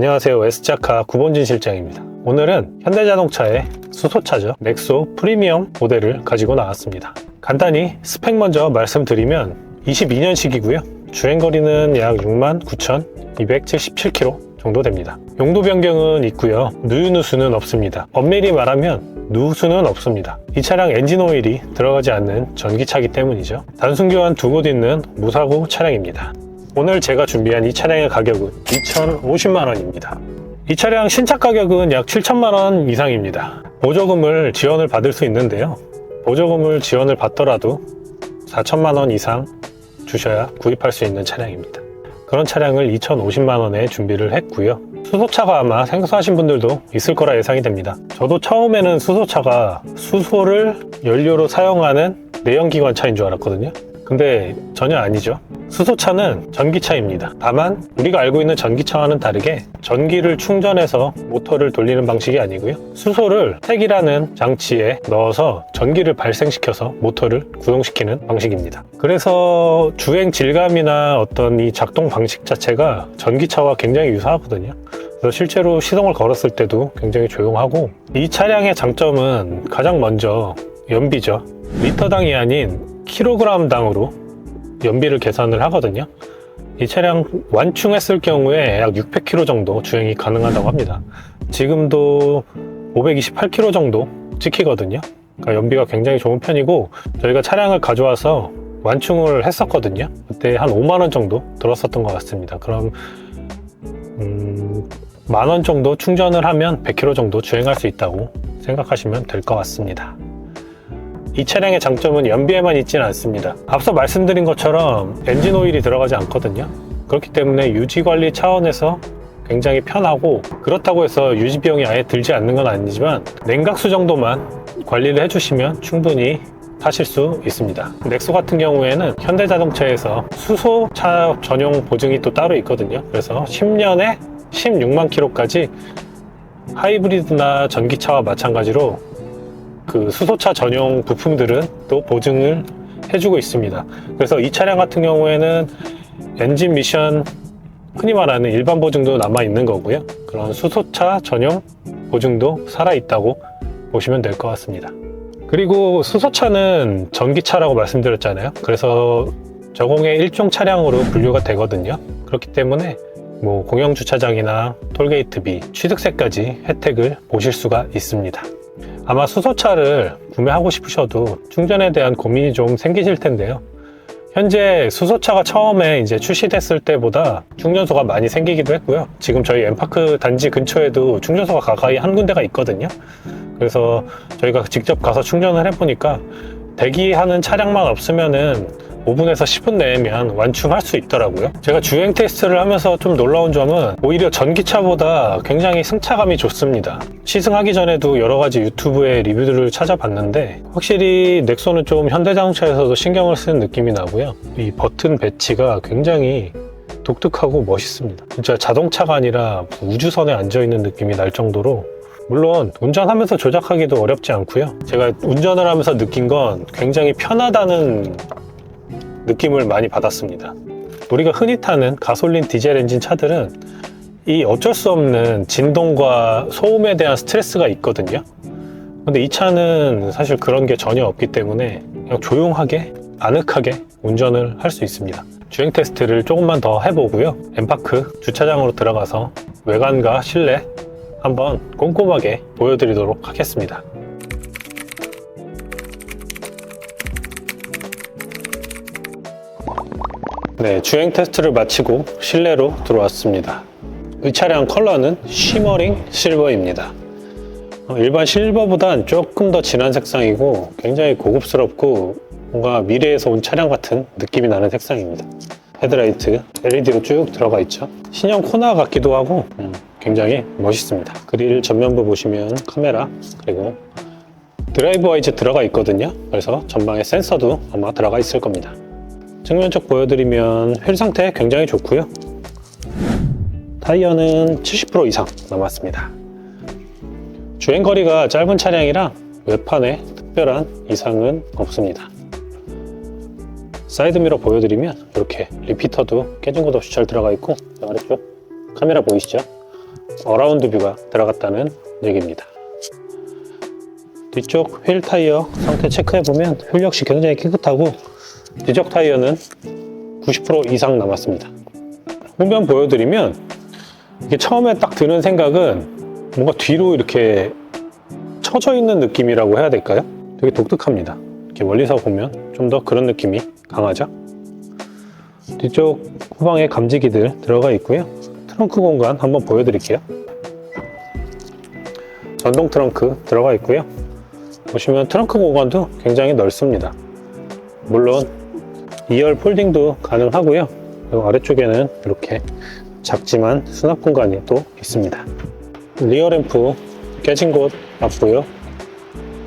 안녕하세요. S자카 구본진 실장입니다. 오늘은 현대자동차의 수소차죠. 넥소 프리미엄 모델을 가지고 나왔습니다. 간단히 스펙 먼저 말씀드리면 22년식이고요. 주행거리는 약 69,277km 정도 됩니다. 용도 변경은 있고요. 누유누수는 없습니다. 엄밀히 말하면 누수는 없습니다. 이 차량 엔진 오일이 들어가지 않는 전기차이기 때문이죠. 단순 교환 두 곳 있는 무사고 차량입니다. 오늘 제가 준비한 이 차량의 가격은 2,050만원입니다. 이 차량 신차 가격은 약 7천만원 이상입니다. 보조금을 지원을 받을 수 있는데요. 보조금을 지원을 받더라도 4천만원 이상 주셔야 구입할 수 있는 차량입니다. 그런 차량을 2,050만원에 준비를 했고요. 수소차가 아마 생소하신 분들도 있을 거라 예상이 됩니다. 저도 처음에는 수소차가 수소를 연료로 사용하는 내연기관차인 줄 알았거든요. 근데 전혀 아니죠. 수소차는 전기차입니다. 다만 우리가 알고 있는 전기차와는 다르게 전기를 충전해서 모터를 돌리는 방식이 아니고요. 수소를 택이라는 장치에 넣어서 전기를 발생시켜서 모터를 구동시키는 방식입니다. 그래서 주행 질감이나 어떤 이 작동 방식 자체가 전기차와 굉장히 유사하거든요. 그래서 실제로 시동을 걸었을 때도 굉장히 조용하고, 이 차량의 장점은 가장 먼저 연비죠. 리터당이 아닌 킬로그램당으로 연비를 계산을 하거든요. 이 차량 완충했을 경우에 약 600km 정도 주행이 가능하다고 합니다. 지금도 528km 정도 찍히거든요. 그러니까 연비가 굉장히 좋은 편이고, 저희가 차량을 가져와서 완충을 했었거든요. 그때 한 5만원 정도 들었었던 것 같습니다. 그럼 만원 정도 충전을 하면 100km 정도 주행할 수 있다고 생각하시면 될 것 같습니다. 이 차량의 장점은 연비에만 있지는 않습니다. 앞서 말씀드린 것처럼 엔진 오일이 들어가지 않거든요. 그렇기 때문에 유지관리 차원에서 굉장히 편하고, 그렇다고 해서 유지 비용이 아예 들지 않는 건 아니지만 냉각수 정도만 관리를 해주시면 충분히 타실 수 있습니다. 넥소 같은 경우에는 현대자동차에서 수소차 전용 보증이 또 따로 있거든요. 그래서 10년에 16만 킬로까지 하이브리드나 전기차와 마찬가지로 그 수소차 전용 부품들은 또 보증을 해주고 있습니다. 그래서 이 차량 같은 경우에는 엔진 미션, 흔히 말하는 일반 보증도 남아 있는 거고요. 그런 수소차 전용 보증도 살아 있다고 보시면 될 것 같습니다. 그리고 수소차는 전기차라고 말씀드렸잖아요. 그래서 저공해 일종 차량으로 분류가 되거든요. 그렇기 때문에 뭐 공영 주차장이나 톨게이트비, 취득세까지 혜택을 보실 수가 있습니다. 아마 수소차를 구매하고 싶으셔도 충전에 대한 고민이 좀 생기실 텐데요. 현재 수소차가 처음에 이제 출시됐을 때보다 충전소가 많이 생기기도 했고요. 지금 저희 엠파크 단지 근처에도 충전소가 가까이 한 군데가 있거든요. 그래서 저희가 직접 가서 충전을 해보니까 대기하는 차량만 없으면은 5분에서 10분 내면 완충할 수 있더라고요. 제가 주행 테스트를 하면서 좀 놀라운 점은 오히려 전기차보다 굉장히 승차감이 좋습니다. 시승하기 전에도 여러 가지 유튜브의 리뷰들을 찾아봤는데 확실히 넥소는 좀 현대자동차에서도 신경을 쓰는 느낌이 나고요. 이 버튼 배치가 굉장히 독특하고 멋있습니다. 진짜 자동차가 아니라 우주선에 앉아있는 느낌이 날 정도로, 물론 운전하면서 조작하기도 어렵지 않고요. 제가 운전을 하면서 느낀 건 굉장히 편하다는 느낌을 많이 받았습니다. 우리가 흔히 타는 가솔린 디젤 엔진 차들은 이 어쩔 수 없는 진동과 소음에 대한 스트레스가 있거든요. 근데 이 차는 사실 그런 게 전혀 없기 때문에 그냥 조용하게 아늑하게 운전을 할 수 있습니다. 주행 테스트를 조금만 더 해보고요. 엠파크 주차장으로 들어가서 외관과 실내 한번 꼼꼼하게 보여드리도록 하겠습니다. 네, 주행 테스트를 마치고 실내로 들어왔습니다. 이 차량 컬러는 쉬머링 실버입니다. 일반 실버보단 조금 더 진한 색상이고 굉장히 고급스럽고 뭔가 미래에서 온 차량 같은 느낌이 나는 색상입니다. 헤드라이트 LED로 쭉 들어가 있죠. 신형 코나 같기도 하고 굉장히 멋있습니다. 그릴 전면부 보시면 카메라, 그리고 드라이브 와이즈 들어가 있거든요. 그래서 전방에 센서도 아마 들어가 있을 겁니다. 측면 쪽 보여드리면 휠 상태 굉장히 좋고요. 타이어는 70% 이상 남았습니다. 주행거리가 짧은 차량이라 외판에 특별한 이상은 없습니다. 사이드미러 보여드리면 이렇게 리피터도 깨진 것 없이 잘 들어가 있고, 아래쪽 카메라 보이시죠? 어라운드 뷰가 들어갔다는 얘기입니다. 뒤쪽 휠 타이어 상태 체크해보면 휠 역시 굉장히 깨끗하고 뒤쪽 타이어는 90% 이상 남았습니다. 후면 보여드리면 이게 처음에 딱 드는 생각은 뭔가 뒤로 이렇게 처져 있는 느낌이라고 해야 될까요? 되게 독특합니다. 이렇게 멀리서 보면 좀 더 그런 느낌이 강하죠? 뒤쪽 후방에 감지기들 들어가 있고요. 트렁크 공간 한번 보여드릴게요. 전동 트렁크 들어가 있고요. 보시면 트렁크 공간도 굉장히 넓습니다. 물론 2열 폴딩도 가능하고요. 그리고 아래쪽에는 이렇게 작지만 수납 공간이 또 있습니다. 리어 램프 깨진 곳 없고요.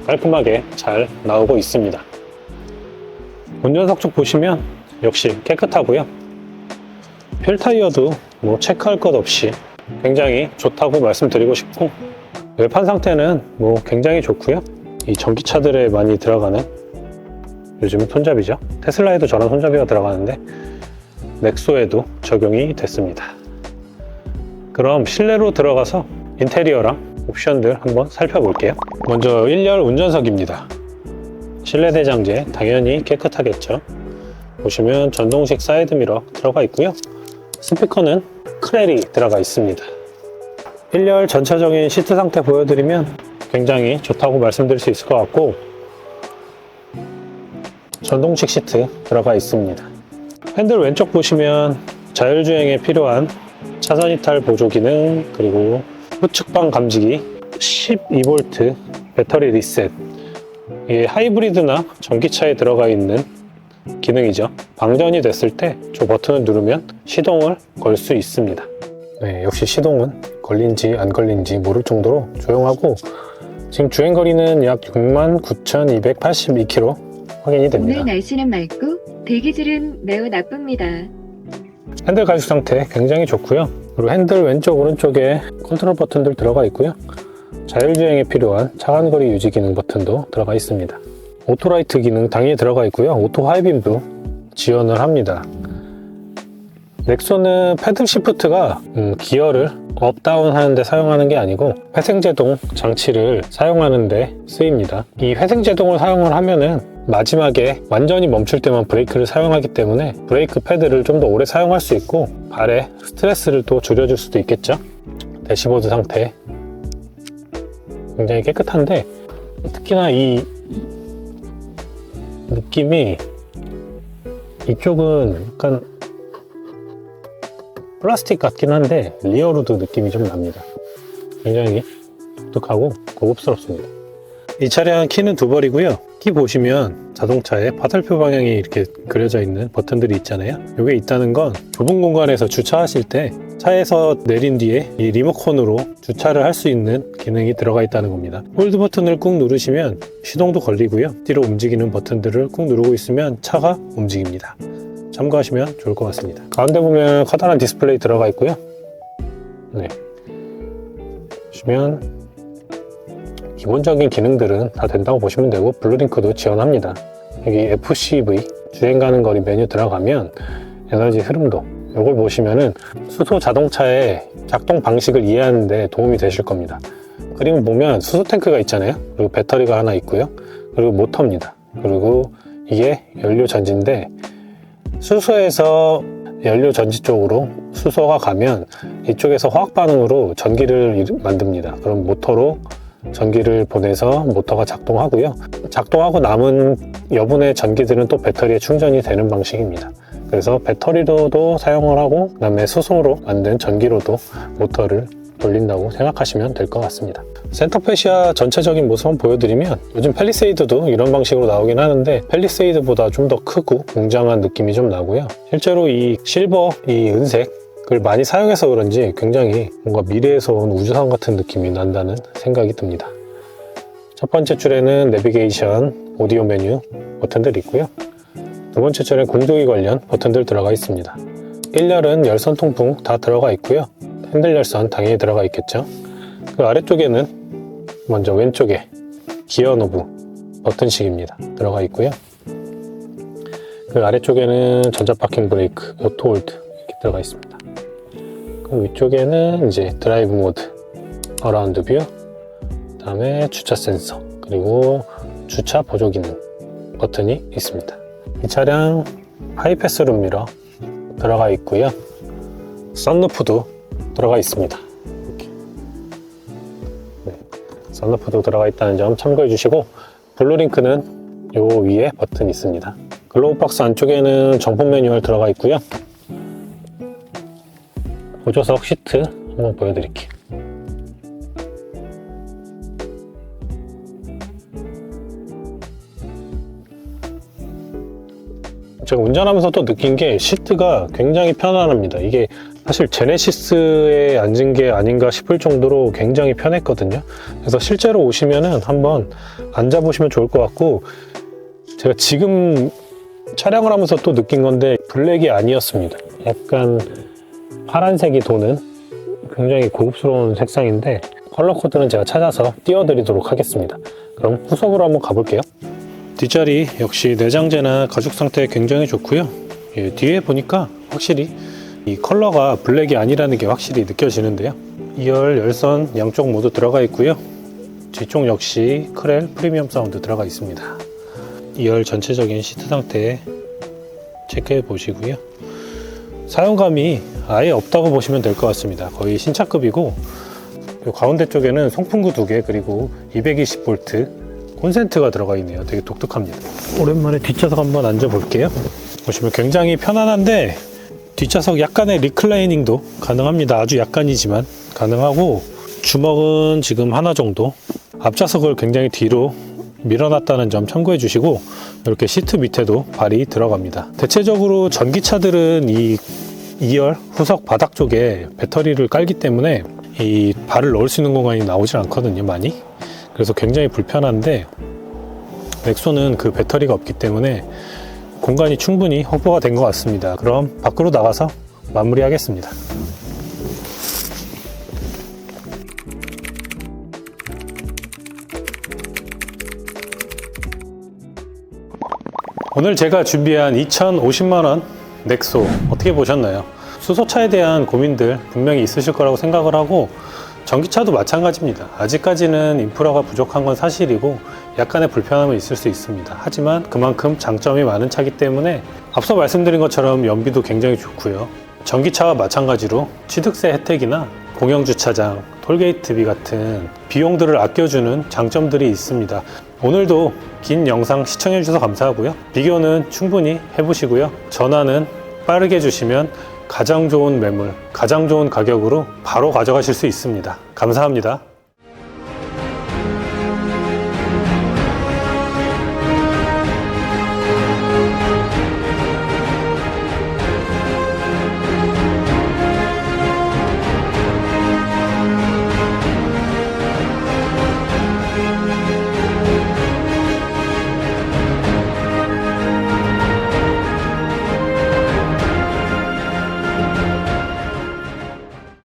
깔끔하게 잘 나오고 있습니다. 운전석 쪽 보시면 역시 깨끗하고요. 휠 타이어도 뭐 체크할 것 없이 굉장히 좋다고 말씀드리고 싶고, 외판 상태는 뭐 굉장히 좋고요. 이 전기차들에 많이 들어가는 요즘은 손잡이죠. 테슬라에도 저런 손잡이가 들어가는데 넥소에도 적용이 됐습니다. 그럼 실내로 들어가서 인테리어랑 옵션들 한번 살펴볼게요. 먼저 1열 운전석입니다. 실내 대장재 당연히 깨끗하겠죠. 보시면 전동식 사이드미러 들어가 있고요. 스피커는 크렐이 들어가 있습니다. 1열 전체적인 시트 상태 보여드리면 굉장히 좋다고 말씀드릴 수 있을 것 같고, 전동식 시트 들어가 있습니다. 핸들 왼쪽 보시면 자율주행에 필요한 차선 이탈 보조 기능, 그리고 후측방 감지기, 12V 배터리 리셋, 이게 하이브리드나 전기차에 들어가 있는 기능이죠. 방전이 됐을 때 저 버튼을 누르면 시동을 걸 수 있습니다. 네, 역시 시동은 걸린지 안 걸린지 모를 정도로 조용하고, 지금 주행거리는 약 69,282km 확인이 됩니다. 오늘 날씨는 맑고 대기질은 매우 나쁩니다. 핸들 가죽 상태 굉장히 좋고요. 그리고 핸들 왼쪽 오른쪽에 컨트롤 버튼들 들어가 있고요. 자율주행에 필요한 차간거리 유지 기능 버튼도 들어가 있습니다. 오토라이트 기능 당연히 들어가 있고요. 오토 하이빔도 지원을 합니다. 넥소는 패들 시프트가 기어를 업다운 하는데 사용하는 게 아니고 회생제동 장치를 사용하는데 쓰입니다. 이 회생제동을 사용을 하면은 마지막에 완전히 멈출 때만 브레이크를 사용하기 때문에 브레이크 패드를 좀 더 오래 사용할 수 있고 발에 스트레스를 또 줄여줄 수도 있겠죠. 대시보드 상태 굉장히 깨끗한데, 특히나 이 느낌이, 이쪽은 약간 플라스틱 같긴 한데 리어로드 느낌이 좀 납니다. 굉장히 독특하고 고급스럽습니다. 이 차량 키는 2벌이고요. 키 보시면 자동차에 화살표 방향이 이렇게 그려져 있는 버튼들이 있잖아요. 이게 있다는 건 좁은 공간에서 주차하실 때 차에서 내린 뒤에 이 리모컨으로 주차를 할 수 있는 기능이 들어가 있다는 겁니다. 홀드 버튼을 꾹 누르시면 시동도 걸리고요. 뒤로 움직이는 버튼들을 꾹 누르고 있으면 차가 움직입니다. 참고하시면 좋을 것 같습니다. 가운데 보면 커다란 디스플레이 들어가 있고요. 네. 보시면 기본적인 기능들은 다 된다고 보시면 되고, 블루링크도 지원합니다. 여기 FCV 주행 가는 거리 메뉴 들어가면 에너지 흐름도, 이걸 보시면은 수소 자동차의 작동 방식을 이해하는 데 도움이 되실 겁니다. 그림 보면 수소 탱크가 있잖아요. 그리고 배터리가 하나 있고요. 그리고 모터입니다. 그리고 이게 연료 전지인데, 수소에서 연료 전지 쪽으로 수소가 가면 이쪽에서 화학 반응으로 전기를 만듭니다. 그럼 모터로 전기를 보내서 모터가 작동하고요. 작동하고 남은 여분의 전기들은 또 배터리에 충전이 되는 방식입니다. 그래서 배터리로도 사용을 하고, 그 다음에 수소로 만든 전기로도 모터를 돌린다고 생각하시면 될 것 같습니다. 센터 패시아 전체적인 모습 한번 보여드리면, 요즘 팰리세이드도 이런 방식으로 나오긴 하는데 팰리세이드보다 좀 더 크고 웅장한 느낌이 좀 나고요. 실제로 이 실버, 이 은색을 많이 사용해서 그런지 굉장히 뭔가 미래에서 온 우주선 같은 느낌이 난다는 생각이 듭니다. 첫 번째 줄에는 내비게이션, 오디오 메뉴 버튼들이 있고요. 두 번째 줄에 공조기 관련 버튼들 들어가 있습니다. 1열은 열선 통풍 다 들어가 있고요. 핸들 열선 당연히 들어가 있겠죠. 그 아래쪽에는 먼저 왼쪽에 기어 노브 버튼식입니다. 들어가 있고요. 그 아래쪽에는 전자 파킹 브레이크, 오토 홀드 이렇게 들어가 있습니다. 그 위쪽에는 이제 드라이브 모드, 어라운드 뷰, 그 다음에 주차 센서, 그리고 주차 보조 기능 버튼이 있습니다. 이 차량 하이패스 룸미러 들어가 있고요. 썬루프도 들어가 있습니다. 이렇게. 네, 썬루프도 들어가 있다는 점 참고해 주시고, 블루링크는 요 위에 버튼이 있습니다. 글로우박스 안쪽에는 정품 매뉴얼 들어가 있고요. 보조석 시트 한번 보여드릴게요. 제가 운전하면서 또 느낀 게 시트가 굉장히 편안합니다. 이게 사실 제네시스에 앉은 게 아닌가 싶을 정도로 굉장히 편했거든요. 그래서 실제로 오시면은 한번 앉아보시면 좋을 것 같고, 제가 지금 촬영을 하면서 또 느낀 건데 블랙이 아니었습니다. 약간 파란색이 도는 굉장히 고급스러운 색상인데, 컬러 코드는 제가 찾아서 띄워드리도록 하겠습니다. 그럼 후속으로 한번 가볼게요. 뒷자리 역시 내장재나 가죽 상태 굉장히 좋고요. 예, 뒤에 보니까 확실히 이 컬러가 블랙이 아니라는 게 확실히 느껴지는데요. 2열 열선 양쪽 모두 들어가 있고요. 뒤쪽 역시 크렐 프리미엄 사운드 들어가 있습니다. 2열 전체적인 시트 상태 체크해 보시고요. 사용감이 아예 없다고 보시면 될 것 같습니다. 거의 신차급이고, 가운데 쪽에는 송풍구 2개, 그리고 220V 콘센트가 들어가 있네요. 되게 독특합니다. 오랜만에 뒷좌석 한번 앉아볼게요. 보시면 굉장히 편안한데, 뒷좌석 약간의 리클라이닝도 가능합니다. 아주 약간이지만 가능하고, 주먹은 지금 하나 정도, 앞좌석을 굉장히 뒤로 밀어놨다는 점 참고해 주시고, 이렇게 시트 밑에도 발이 들어갑니다. 대체적으로 전기차들은 이 2열 후석 바닥 쪽에 배터리를 깔기 때문에 이 발을 넣을 수 있는 공간이 나오질 않거든요, 많이. 그래서 굉장히 불편한데, 넥소는 그 배터리가 없기 때문에 공간이 충분히 확보가 된 것 같습니다. 그럼 밖으로 나가서 마무리하겠습니다. 오늘 제가 준비한 2,050만원 넥소 어떻게 보셨나요? 수소차에 대한 고민들 분명히 있으실 거라고 생각을 하고, 전기차도 마찬가지입니다. 아직까지는 인프라가 부족한 건 사실이고 약간의 불편함은 있을 수 있습니다. 하지만 그만큼 장점이 많은 차이기 때문에 앞서 말씀드린 것처럼 연비도 굉장히 좋고요. 전기차와 마찬가지로 취득세 혜택이나 공영주차장, 톨게이트비 같은 비용들을 아껴주는 장점들이 있습니다. 오늘도 긴 영상 시청해 주셔서 감사하고요. 비교는 충분히 해보시고요. 전화는 빠르게 주시면 가장 좋은 매물, 가장 좋은 가격으로 바로 가져가실 수 있습니다. 감사합니다.